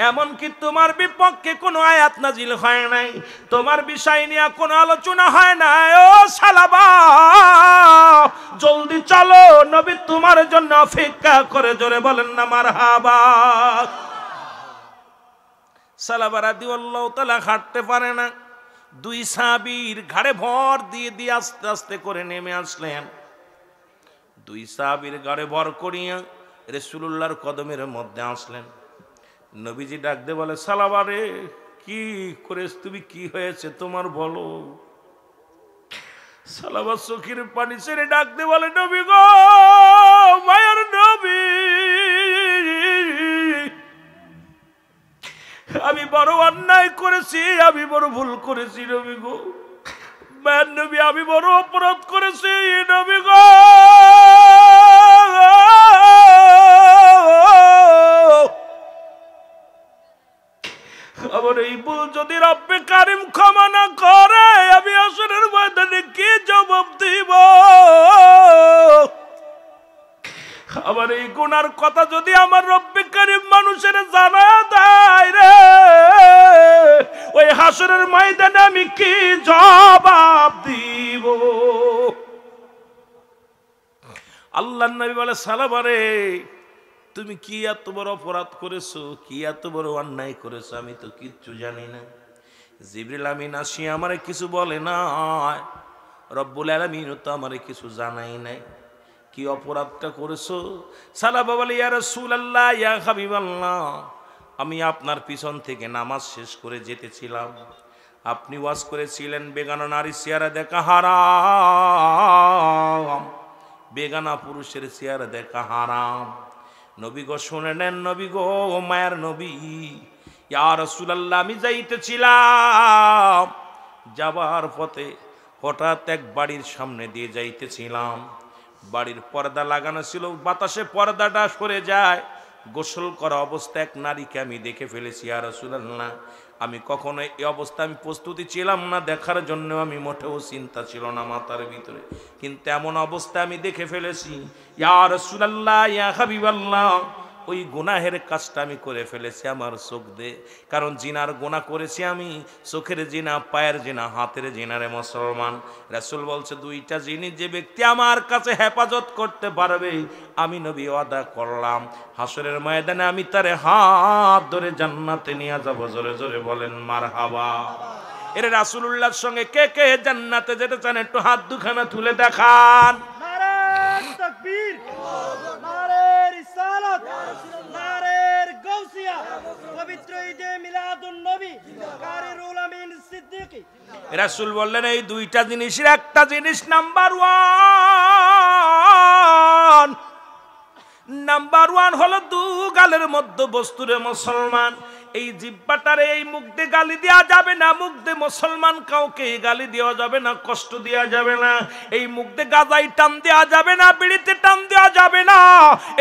এমনকি তোমার বিপক্ষে কোনো আয়াত নাজিল হয় নাই, তোমার বিষয় নিয়ে কোনো আলোচনা হয় না। ও সালাবা জলদি চলো, নবী তোমার জন্য অপেক্ষা করে, জোরে বলেন না মারহাবা। সালাবা রাদিয়াল্লাহু তাআলা হাঁটতে পারে না, দুই সাহাবীর ঘাড়ে ভর দিয়ে দিয়ে আস্তে আস্তে করে নেমে আসলেন। দুই সাহাবীর গাড়ে ভর করিয়া রাসূলুল্লাহর কদমের মধ্যে আসলেন। নবীজি ডাক দিয়ে বলে, সালাবা রে, কি করেছ তুমি, কি হয়েছে তোমার বলো। সালাবা চোখের পানি ছেড়ে ডাক দিয়ে বলে, নবী গো, মায়ের নবী, আমি বড় অন্যায় করেছি, আমি বড় ভুল করেছি নবী গো, মায়ের নবী, আমি বড় অপরাধ করেছি নবী গো। আমার এই ভুল যদি রব্বে কারিম ক্ষমা না করে, আমি হাসরের ময়দানে কি জবাব দিব? আমার এই গুনার কথা যদি আমার রব্বে কারিম মানুষের জানা দেয় রে, ওই হাসরের ময়দানে আমি কি জবাব দিব? আল্লাহর নবী বলে, সালাবা রে, তুমি কি এত বড় অপরাধ করেছো, কি এত বড় অন্যায় করেছো, আমি তো কিচ্ছু জানি না। জিবরিল আমিন আসিয়া আমারে কিছু বলে না, রব্বুল আলামিন তো আমারে কিছু জানাই নাই, কি অপরাধটা করেছো? সালাবা বলে, ইয়া রাসূলুল্লাহ, ইয়া হাবিবাল্লাহ, আমি আপনার পিছন থেকে নামাজ শেষ করে যেতেছিলাম, আপনি ওয়াজ করেছিলেন বেগানা নারী চেহারা দেখা হারাম, বেগানা পুরুষের চেহারা দেখা হারাম। নবী গো শুনে নেন, নবী গো, মায়ের নবী, ইয়া রাসূলুল্লাহ, আমি যাইতেছিলাম, যাবার পথে হঠাৎ এক বাড়ির সামনে দিয়ে যাইতেছিলাম, বাড়ির পর্দা লাগানো ছিল, বাতাসে পর্দাটা সরে যায়, গোসল করা অবস্থা এক নারীকে আমি দেখে ফেলেছি ইয়া রাসূলুল্লাহ। আমি কখনো এই অবস্থা আমি প্রস্তুতি ছিলাম না দেখার জন্য, আমি মোটেও চিন্তা ছিল না মাথার ভিতরে, কিন্তু এমন অবস্থা আমি দেখে ফেলেছি ইয়া রাসূলুল্লাহ, ইয়া হাবিবাল্লাহ, ওই গুনাহের কাজটা আমি করে ফেলেছি আমার চোখ দিয়ে, কারণ জিনার গুনাহ করেছি আমি, চোখের জিনা, পায়ের জিনা, হাতের জিনারে মুসলমান। রাসূল বলছে, দুইটা জিনিস যে ব্যক্তি আমার কাছে হেফাজত করতে পারবে, আমি নবী ওয়াদা করলাম হাসরের ময়দানে আমি তারে হাত ধরে জান্নাতে নিয়ে যাব। জোরে জোরে বলেন মারহাবা। এর রাসূলুল্লাহর সঙ্গে কে কে জান্নাতে যেতে চান একটু হাত দুখানা তুলে দেখান। নারে তাকবীর, নারে রিসালাত, নারে গাউসিয়া, পবিত্র ঈদে মিলাদুন নবী, কারিরুল আমিন সিদ্দিকী। রাসূল বললেন, এই দুইটা জিনিসের একটা জিনিস নাম্বার ওয়ান, নাম্বার ওয়ান হলো দু গালের মধ্যে বস্তুরে মুসলমান, এই জিহ্বাটারে এই মুখ দিয়ে গালি দেওয়া যাবে না, মুখ দিয়ে মুসলমান কাউকে গালি দেওয়া যাবে না, কষ্ট দেওয়া যাবে না, এই মুখ দিয়ে গাজাই টান দেওয়া যাবে না, বিড়িতে টান দেওয়া যাবে না,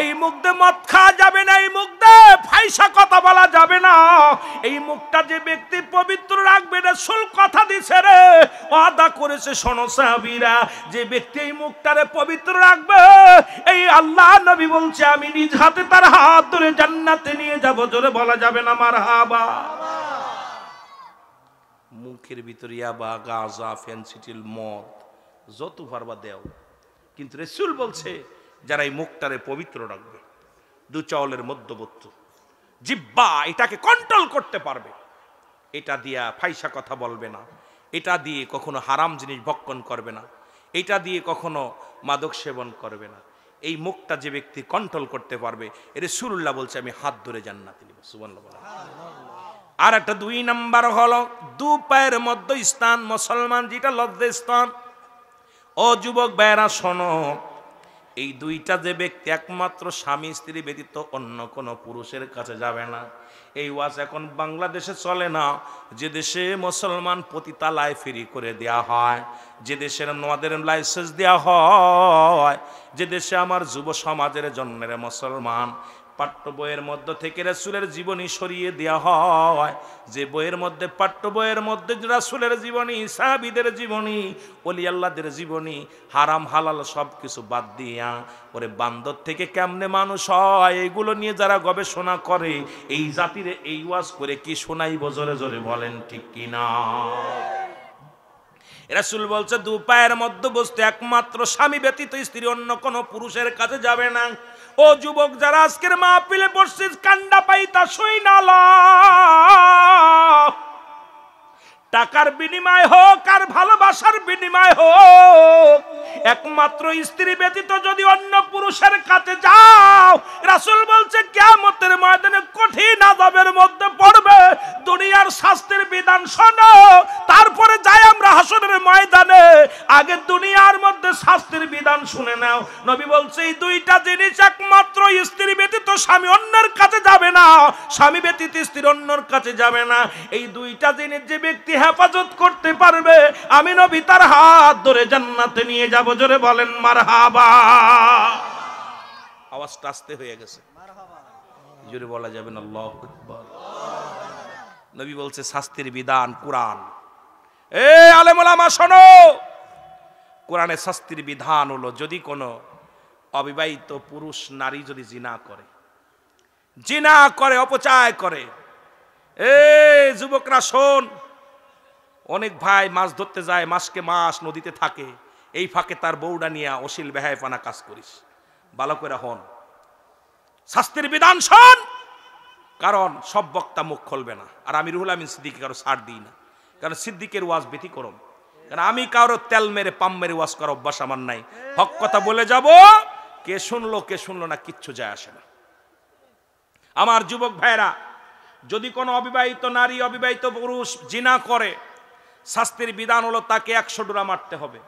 এই মুখ দিয়ে মদ খাওয়া যাবে না, এই মুখ দিয়ে ফাইসা কথা বলা যাবে না। এই মুখটা যে ব্যক্তি পবিত্র রাখবে, রাসূল কথা দিছে রে, ওয়াদা করেছে, শোনো সাহাবীরা, যে ব্যক্তি এই মুখটারে পবিত্র রাখবে, এই আল্লাহ নবী বলছে আমি নিজ হাতে তার হাত ধরে জান্নাতে নিয়ে যাব। জোরে বলা যাবে না মারহাবা। মুখের ভিতরে ইয়াবা, গাঁজা, ফেনসিডিল, মদ যত পারবা দেও, কিন্তু রাসূল বলছে যারা এই মুখটারে পবিত্র রাখবে, দু চাউলের মধ্যবর্তী জিহ্বা, এটাকে কন্ট্রোল করতে পারবে, এটা দিয়া ফাইসা কথা বলবে না, এটা দিয়ে কখনো হারাম জিনিস ভক্ষণ করবে না, এটা দিয়ে কখনো মাদক সেবন করবে না, এই মুখটা যে ব্যক্তি কন্ট্রোল করতে পারবে, রাসূলুল্লাহ বলছে আমি হাত ধরে জান্নাতে নিব। সুবহানাল্লাহ। আর একটা দুই নাম্বার হলো দু পায়ের মধ্যে স্থান, মুসলমান যেটা লজ্জা স্থান। ও যুবক ভাইরা শোনো, এই দুইটা যে ব্যক্তি একমাত্র স্বামী স্ত্রী ব্যতীত অন্য কোনো পুরুষের কাছে যাবে না। এই ওয়াজ এখন বাংলাদেশে চলে না, যে দেশে মুসলমান পতিতালায় ফ্রি করে দেয়া হয়, যে দেশের আমাদের লাইসেন্স দেওয়া হয়, যে দেশে আমার যুব সমাজের জন্মের মুসলমান পাঠ্য বইয়ের মধ্য থেকে রাসূলের জীবনী সরিয়ে দেওয়া হয়, যে বইয়ের মধ্যে পাঠ্য বইয়ের মধ্যে রাসূলের জীবনী, সাহাবীদের জীবনী, ওলি আল্লাহদের জীবনী, হারাম হালাল সব কিছু বাদ দিয়া ওরে বান্দর থেকে কেমনে মানুষ হয় এইগুলো নিয়ে যারা গবেষণা করে, এই জাতির এই ওয়াজ করে কি শোনাইব? জোরে জোরে বলেন ঠিক কিনা? রাসূল বলছে দু পায়ের মধ্যে বসতে একমাত্র স্বামী ব্যতীত স্ত্রী অন্য কোনো পুরুষের কাছে যাবে না। ও যুবক যারা আজকের মাহফিলে বসছিস, কান্ডা পাইতা সই না, টাকার বিনিময় হোক আর ভালোবাসার বিনিময় হোক, একমাত্র স্ত্রী ব্যতীত যদি অন্য পুরুষের কাছে যাও, রাসূল বলছে কিয়ামতের ময়দানে কঠিন আযাবের মধ্যে পড়বে। দুনিয়ার শাস্তির বিধান শোনো, তারপরে যাই আমরা হাসরের ময়দানে। আগে দুনিয়ার মধ্যে শাস্তির বিধান শুনে নাও। নবী বলছে এই দুইটা জিনিস, একমাত্র স্ত্রী ব্যতীত স্বামী অন্যের কাছে যাবে না, স্বামী ব্যতীত স্ত্রী অন্যের কাছে যাবে না। এই দুইটা জিনিস যে ব্যক্তি হেফাজত করতে পারবে, আমি নবী তার হাত ধরে জান্নাতে নিয়ে যাব। জোরে বলেন মারহাবা। আওয়াজটা আস্তে হয়ে গেছে, জোরে বলা যাবে না আল্লাহু আকবার। নবী বলছে শাস্তির বিধান কুরআন। এ আলেম ওলামা শোনো, কোরআনে শাস্তির বিধান হলো যদি কোনো অবিবাহিত পুরুষ নারী যদি জিনা করে অপচয় করে। এ যুবকরা শোন, অনেক ভাই মাছ ধরতে যায়, মাসকে মাস নদীতে থাকে, এই ফাঁকে তার বউডা নিয়ে অশ্লীল বেহায়াপনা কাজ করিস। ভালো করে হন, শাস্তির বিধান শোন, কারণ সব বক্তা মুখ খুলবে না। আর আমি রুহুল আমিন সিদ্দিকী কারো ছাড় দিই না, কারণ সিদ্দিকের ওয়াজ ব্যতিক্রম। কারণ আমি কারো তেল মেরে পাম মেরে ওয়াজ করার অভ্যাস আমার নাই। হক কথা বলে যাব, কে শুনলো না কিচ্ছু যায় আসে না। আমার যুবক ভাইরা, যদি কোনো অবিবাহিত নারী অবিবাহিত পুরুষ জিনা করে, শাস্তির বিধান হলো তাকে 100 ডোরা মারতে হবে।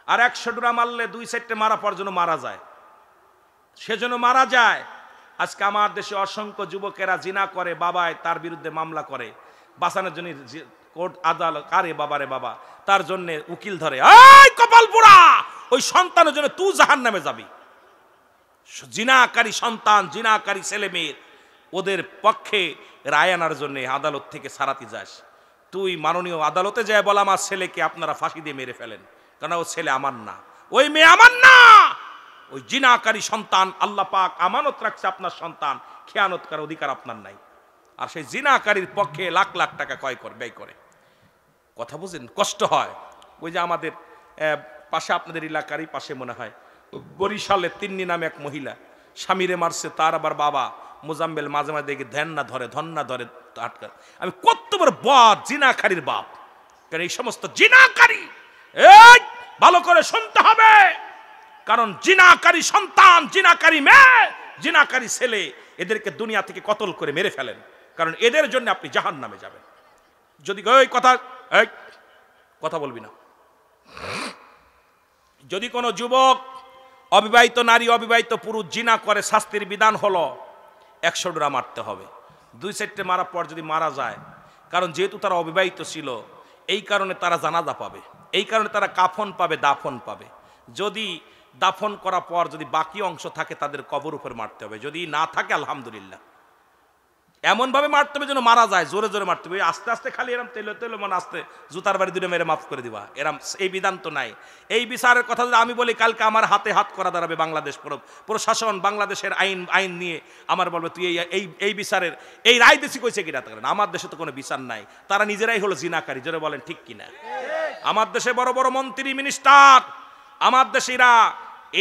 আর 100 ডোরা মারলে 2 সাইডে মারা পর যেন মারা যায়, সেজন্য মারা যায়। আজকে আমার দেশে অসংখ্য যুবকেরা জিনা করে, বাবায় তার বিরুদ্ধে মামলা করে, বাঁচানোর জন্য কোর্ট আদালত, আরে বাবারে বাবা, তার জন্য উকিল ধরে। এই কপাল পোড়া, ওই সন্তানের জন্য তুই জাহান্নামে যাবি। জিনাকারী সন্তান, জিনাকারী ছেলে মেয়ে, ওদের পক্ষে রায় আনার জন্য আদালত থেকে সারাতে যাস। তুই মাননীয় আদালতে যায় বল আমার ছেলেকে আপনারা ফাঁসি দিয়ে মেরে ফেলেন, কারণ ও ছেলে আমার না, ওই মেয়ে আমার না। ওই জিনাকারী সন্তান আল্লাহ পাক আমানত রাখছে আপনার সন্তান, খেয়ানত করার অধিকার আপনার নাই। আর সেই জিনাকারীর পক্ষে লাখ লাখ টাকা ব্যয় করে। কথা বুঝেন, কষ্ট হয়। ওই যে আমাদের পাশে, আপনাদের এলাকারই পাশে মনে হয়, বরিশালে তিন্নি নামে এক মহিলা স্বামীরে মারছে, তার আবার বাবা মোজাম্বেল মাঝে মাঝে দেখি ধন্না ধরে আটকা। আমি কত বড় বদ জিনাকারীর বাপ। কারণ এই সমস্ত জিনাকারী, এই ভালো করে শুনতে হবে, কারণ জিনাকারী সন্তান, জিনাকারী মেয়ে, জিনাকারী ছেলে, এদেরকে দুনিয়া থেকে কতল করে মেরে ফেলেন, কারণ এদের জন্য আপনি জাহান্নামে যাবেন। যদি কথা বলবি না। যদি কোনো যুবক, অবিবাহিত নারী অবিবাহিত পুরুষ জিনা করে, শাস্তির বিধান হলো 100 ডোরা মারতে হবে। 2 সাইডে মারার পর যদি মারা যায়, কারণ যেহেতু তারা অবিবাহিত ছিল, এই কারণে তারা জানাজা পাবে, এই কারণে তারা কাফন পাবে, দাফন পাবে। যদি দাফন করার পর যদি বাকি অংশ থাকে, তাদের কবর উপর মারতে হবে। যদি না থাকে আলহামদুলিল্লাহ, এমন ভাবে মারতে হবে যেন মারা যায়, জোরে জোরে মারতে হবে। আস্তে আস্তে খালি এরম তেলো মানে আস্তে জুতার বাড়ি দুটো মেরে মাফ করে দিবা, এরম এই বিধান তো নাই। এই বিচারের কথা যদি আমি বলি, কালকে আমার হাতে হাত করা দাঁড়াবে বাংলাদেশ প্রশাসন, বাংলাদেশের আইন নিয়ে আমার বলবে তুই এই বিচারের এই রায় দেশি কইছে কিনা। আমার দেশে তো কোনো বিচার নাই, তারা নিজেরাই হলো জিনাকারী। জোরে বলেন ঠিক কিনা? আমার দেশে বড় বড় মন্ত্রী মিনিস্টার, আমার দেশিরা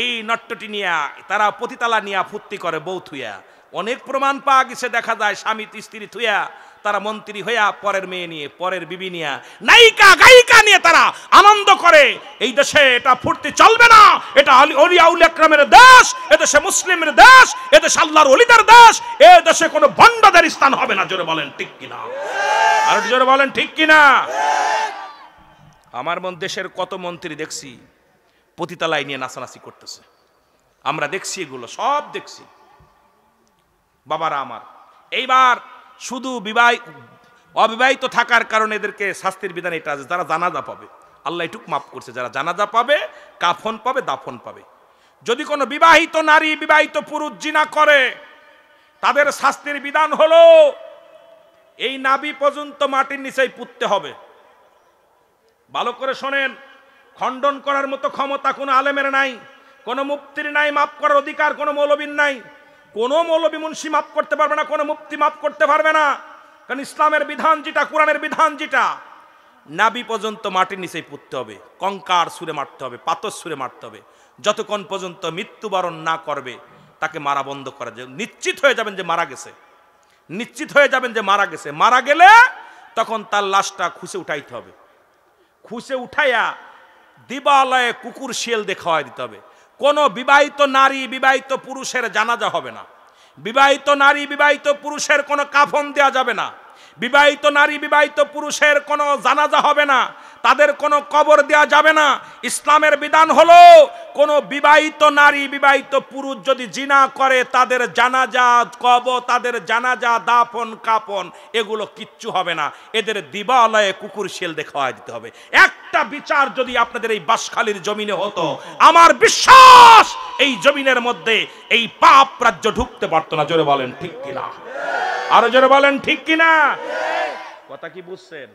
এই নট্টটি নিয়া, তারা পতিতালা নিয়া ফুর্তি করে বউ থুইয়া। অনেক প্রমাণ পাওয়া গেছে, দেখা যায় স্বামী স্ত্রী থুইয়া তারা মন্ত্রী হইয়া পরের মেয়ে নিয়ে, পরের বিবি নিয়া, নায়িকা গায়িকা নিয়ে তারা আনন্দ করে। এই দেশে এটা ফুর্তি চলবে না। এটা আউলিয়া আকরামের দেশ, এদেশে মুসলিমের দেশ, এদেশে আল্লাহর ওলিদের দেশ, এ দেশে কোনো ভণ্ডদের স্থান হবে না। জোরে বলেন ঠিক কিনা? আর জোরে বলেন ঠিক কিনা? আমার দেশের কত মন্ত্রী দেখছি পতিতালায় নিয়ে নাচানাচি করতেছে, আমরা দেখছি, এগুলো সব দেখছি। বাবারা আমার, এইবার শুধু অবিবাহিত থাকার কারণে এদেরকে শাস্তির বিধান এটা আছে, যারা জানাজা পাবে আল্লাহ এটুক মাফ করছে, যারা জানাজা পাবে, কাফন পাবে, দাফন পাবে। যদি কোনো বিবাহিত নারী বিবাহিত পুরুষ জিনা করে, তাদের শাস্তির বিধান হলো এই নাভি পর্যন্ত মাটির নিচেই পুঁততে হবে। ভালো করে শোনেন, খণ্ডন করার মতো ক্ষমতা কোনো আলেমের নাই, কোনো মুফতির নাই, মাফ করার অধিকার কোনো মৌলবীর নাই। কোনো মৌলবী মুন্সি মাফ করতে পারবে না, কোনো মুফতি মাফ করতে পারবে না। কারণ ইসলামের বিধান যেটা, কোরআনের বিধান যেটা, নাভি পর্যন্ত মাটির নিচেই পুঁততে হবে, কঙ্কার সুরে মারতে হবে, পাথর সুরে মারতে হবে। যতক্ষণ পর্যন্ত মৃত্যুবরণ না করবে তাকে মারা বন্ধ করা যায়। নিশ্চিত হয়ে যাবেন যে মারা গেছে, নিশ্চিত হয়ে যাবেন যে মারা গেছে। মারা গেলে তখন তার লাশটা খুঁজে উঠাইতে হবে। খুঁজে উঠাইয়া দিবালয়ে কুকুর শিয়াল দিয়ে খাওয়াই দিতে হবে। কোনো বিবাহিত নারী বিবাহিত পুরুষের জানাজা হবে না, বিবাহিত নারী বিবাহিত পুরুষের কোনো কাফন দেওয়া যাবে না, বিবাহিত নারী বিবাহিত পুরুষের কোনো জানাজা হবে না, তাদের কোনো কবর দেওয়া যাবে না। ইসলামের বিধান হলো কোনো বিবাহিত নারী বিবাহিত পুরুষ যদি জিনা করে তাদের জানাজা কবর, তাদের জানাজা দাফন কাফন এগুলো কিচ্ছু হবে না, এদের দিবালয়ে কুকুর শিয়াল দিয়ে খাওয়াই দিতে হবে। একটা বিচার যদি আপনাদের এই বাঁশখালীর জমিনে হতো, আমার বিশ্বাস এই জমিনের মধ্যে এই পাপ রাজ্য ঢুকতে পারতো না। জোরে বলেন ঠিক কিনা? আরো জোরে বলেন ঠিক কিনা? কথা কি বুঝছেন?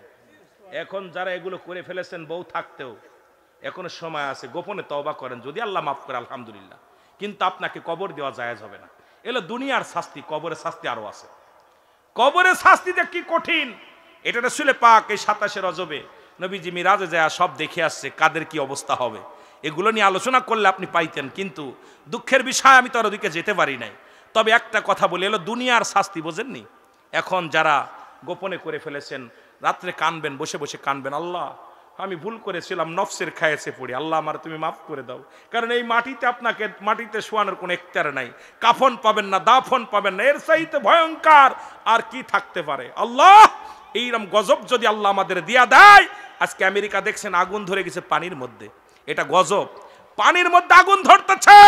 এখন যারা এগুলো করে ফেলেছেন বউ থাকতেও এখনো সময় আছে, গোপনে তওবা করেন, যদি আল্লাহ মাফ করে আলহামদুলিল্লাহ। কিন্তু আপনাকে কবর দেওয়া জায়েজ হবে না। এলো দুনিয়ার শাস্তি, কবরের শাস্তি আরো আছে। কবরের শাস্তিটা কি কঠিন, এটা রাসূল পাক এই 27 রজবে নবীজি মিরাজে যায় সব দেখে আসছে কাদের কি অবস্থা হবে। এগুলো নিয়ে আলোচনা করলে আপনি পাইতেন, কিন্তু দুঃখের বিষয় আমি তো আর ওদিকে যেতে পারি নাই। তবে একটা কথা বলি, এলো দুনিয়ার শাস্তি, বোঝেননি? এখন যারা গোপনে করে ফেলেছেন, রাত্রে কানবেন, বসে বসে কানবেন, আল্লাহ আমি ভুল করেছিলাম, নফসের খায়েছে পড়ি, আল্লাহ আমার তুমি মাফ করে দাও। কারণ এই মাটিতে আপনাকে মাটিতে শোয়ানোর কোনো এখতিয়ার নাই, কাফন পাবেন না, দাফন পাবেন না, এর চাইতে ভয়ঙ্কর আর কি থাকতে পারে? আল্লাহ এইরকম গজব যদি আল্লাহ আমাদের দিয়া দেয়। আজকে আমেরিকা দেখছেন আগুন ধরে গেছে পানির মধ্যে, এটা গজব, পানির মধ্যে আগুন ধরতেছে,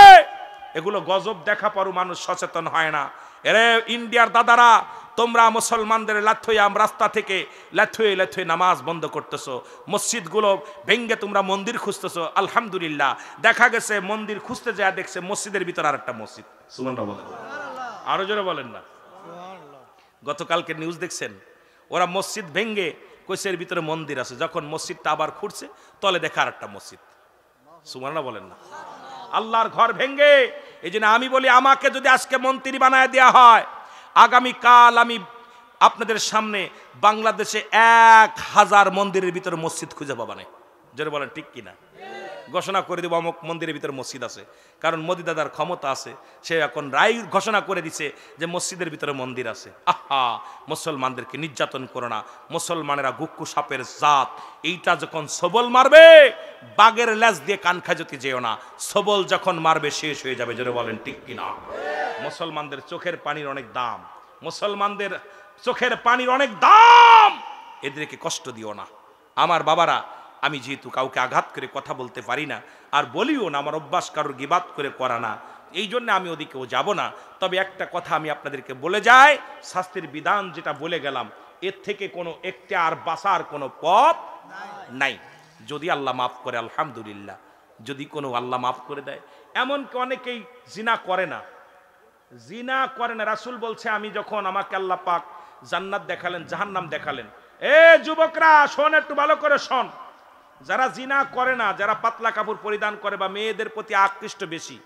এগুলো গজব দেখা পরও মানুষ সচেতন হয় না। এরে ইন্ডিয়ার দাদারা, তোমরা মুসলমানদের লাথইয়াম রাস্তা থেকে লাথুয়ে লাথুয়ে নামাজ বন্ধ করতেছো, মসজিদগুলো ভেঙ্গে তোমরা মন্দির খুঁজতেছো। আলহামদুলিল্লাহ দেখা গেছে মন্দির খুঁজতে যায় দেখছে মসজিদের ভিতর আরেকটা মসজিদ। সুবহানাল্লাহ বলেন, আরো জোরে বলেন না। গতকালকে নিউজ দেখছেন, ওরা মসজিদ ভেঙ্গে কইছে এর ভিতরে মন্দির আছে, যখন মসজিদটা আবার খুঁড়ছে তলে দেখা আরেকটা মসজিদ। সুবহানাল্লাহ বলেন না। আল্লাহর ঘর ভেঙ্গে, এই জন্য আমি বলি আমাকে যদি আজকে মন্ত্রী বানায় দেওয়া হয়, আগামী কাল আমি আপনাদের সামনে বাংলাদেশে 1000 মন্দিরের ভিতরে মসজিদ খুঁজে পাবা না। যারা বলেন ঠিক কিনা? ঘোষণা করে দেবো অমুক মন্দিরের ভিতরে মসজিদ আছে, কারণ মোদি দাদার ক্ষমতা আছে, সে এখন রায় ঘোষণা করে দিছে যে মসজিদের ভিতরে মন্দির আছে। আহা, মুসলমানদেরকে নির্যাতন করো না, মুসলমানেরা গুক্কু সাপের জাত, এইটা যখন সবল মারবে বাগের লেজ দিয়ে কান খাজতে যেও না, সবল যখন মারবে শেষ হয়ে যাবে। যারা বলেন ঠিক কিনা? মুসলমানদের চোখের পানির অনেক দাম, মুসলমানদের চোখের পানির অনেক দাম, এদেরকে কষ্ট দিও না। আমার বাবারা, আমি যেহেতু কাউকে আঘাত করে কথা বলতে পারি না, আর বলিও না, আমার অভ্যাস কারোর গিবাত করে করা না, এই জন্য আমি ওদিকেও যাব না। তবে একটা কথা আমি আপনাদেরকে বলে যাই, শাস্তির বিধান যেটা বলে গেলাম, এর থেকে কোনো একটা আর বাঁচার কোনো পথ নাই। যদি আল্লাহ মাফ করে আলহামদুলিল্লাহ, যদি কোনো আল্লাহ মাফ করে দেয়। এমনকি অনেকেই জিনা করে না, জিনা করে না। রাসূল বলছে, আমি যখন আমাকে আল্লাহ পাক জান্নাত দেখালেন, জাহান্নাম দেখালেন, এ যুবকরা শোন, একটু ভালো করে শোন, যারা জিনা করে না, যারা পাতলা কাপড় পরিধান করে বা মেয়েদের প্রতি আকৃষ্ট বেশি,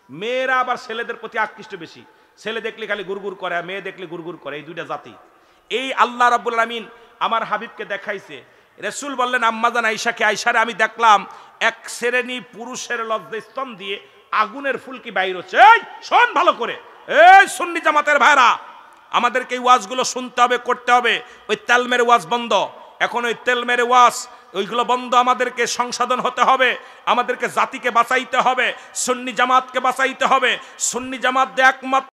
মেয়েরা আবার ছেলেদের প্রতি আকৃষ্ট বেশি, ছেলে দেখলে খালি গুরগুর করে, মেয়ে দেখলে গুরগুর করে, এই দুইটা জাতি। এই আল্লাহ রাব্বুল আলামিন আমার হাবিবকে দেখাইছে। রাসূল বললেন আম্মাজান আয়েশাকে, আয়েশারে আমি দেখলাম এক শ্রেণী পুরুষের লজ্জাস্তন দিয়ে আগুনের ফুলকি বাইর হচ্ছে। এই শোন ভালো করে, এই সুন্নি জামাতের ভাইরা, আমাদেরকে এই ওয়াজগুলো শুনতে হবে, করতে হবে। ওই তেলমের ওয়াজ বন্ধ, এখন ওই তেলমের ওয়াজ ওইগুলো বন্ধ, আমাদেরকে সংশোধন হতে হবে, আমাদেরকে জাতিকে বাঁচাইতে হবে, সুন্নি জামাতকে বাঁচাইতে হবে। সুন্নি জামাত একমাত্র